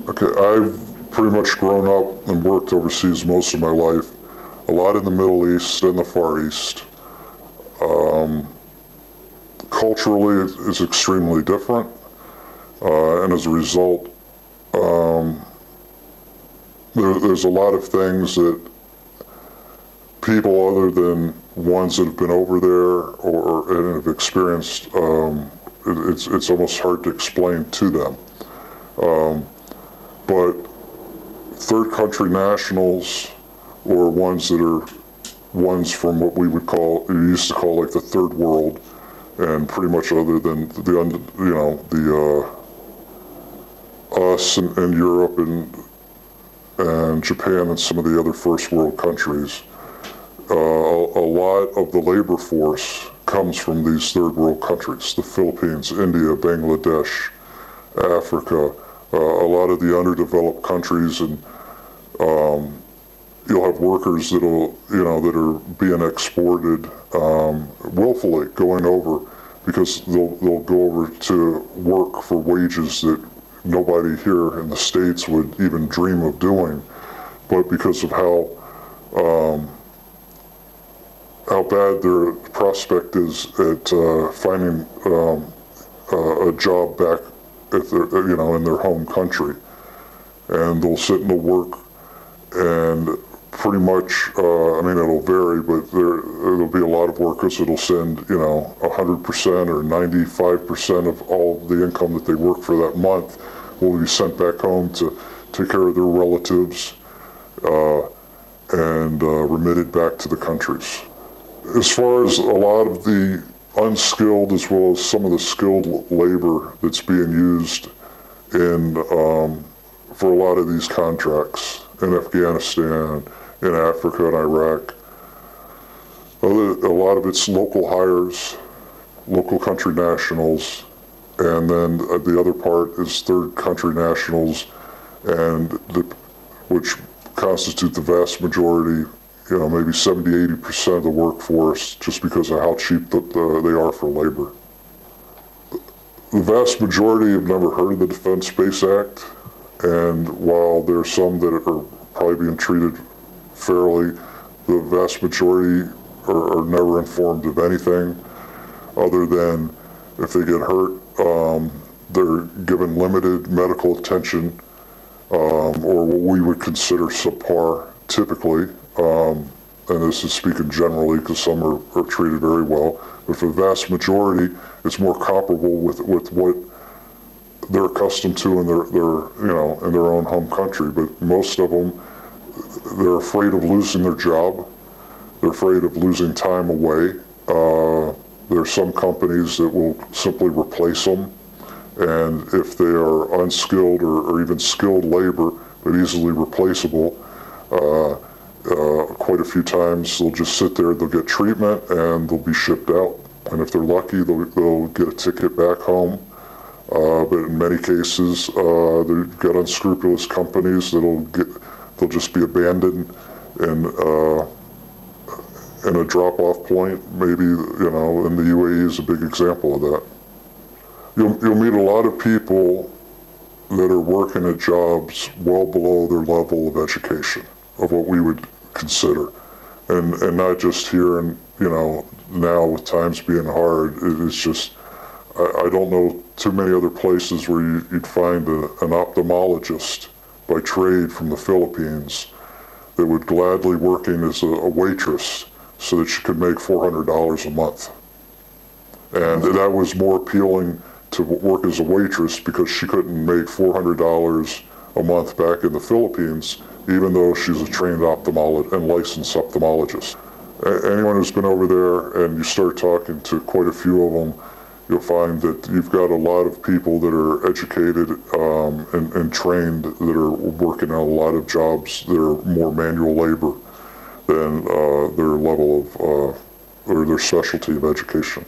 Okay, I've pretty much grown up and worked overseas most of my life. A lot in the Middle East and the Far East. Culturally, it's extremely different, and as a result, there's a lot of things that people other than ones that have been over there or and have experienced, it's almost hard to explain to them. But third country nationals, or ones that are ones from what we used to call like the third world, and pretty much other than us and Europe and Japan and some of the other first world countries, a lot of the labor force comes from these third world countries: the Philippines, India, Bangladesh, Africa, a lot of the underdeveloped countries, and you'll have workers that are being exported willfully, going over because they'll go over to work for wages that nobody here in the States would even dream of doing, but because of how bad their prospect is at finding a job back at in their home country, and they'll sit and they'll work, and pretty much, it'll vary, but there'll be a lot of workers that'll send 100% or 95% of all the income that they work for that month will be sent back home to take care of their relatives and remitted back to the countries. As far as a lot of the unskilled as well as some of the skilled labor that's being used in for a lot of these contracts in Afghanistan, in Africa and Iraq, a lot of it's local hires, local country nationals, and then the other part is third country nationals, and which constitute the vast majority, maybe 70–80% of the workforce, just because of how cheap they are for labor. The vast majority have never heard of the Defense Space Act, and while there are some that are probably being treated fairly, the vast majority are never informed of anything other than if they get hurt, they're given limited medical attention, or what we would consider subpar typically, and this is speaking generally because some are treated very well, but for the vast majority, it's more comparable with what they're accustomed to in their own home country. But most of them, they're afraid of losing their job. They're afraid of losing time away. There are some companies that will simply replace them, and if they are unskilled or even skilled labor, but easily replaceable, quite a few times they'll just sit there, they'll get treatment, and they'll be shipped out. And if they're lucky, they'll get a ticket back home. But in many cases, they've got unscrupulous companies they'll just be abandoned in a drop-off point. Maybe, in the UAE is a big example of that. You'll meet a lot of people that are working at jobs well below their level of education, of what we would consider. And not just here, and now with times being hard, it's just, I don't know too many other places where you'd find an ophthalmologist by trade from the Philippines that would gladly working as a waitress so that she could make $400 a month. And that was more appealing to work as a waitress because she couldn't make $400 a month back in the Philippines, even though she's a trained ophthalmologist and licensed ophthalmologist. Anyone who's been over there and you start talking to quite a few of them, you'll find that you've got a lot of people that are educated and trained that are working on a lot of jobs that are more manual labor than their level of or their specialty of education.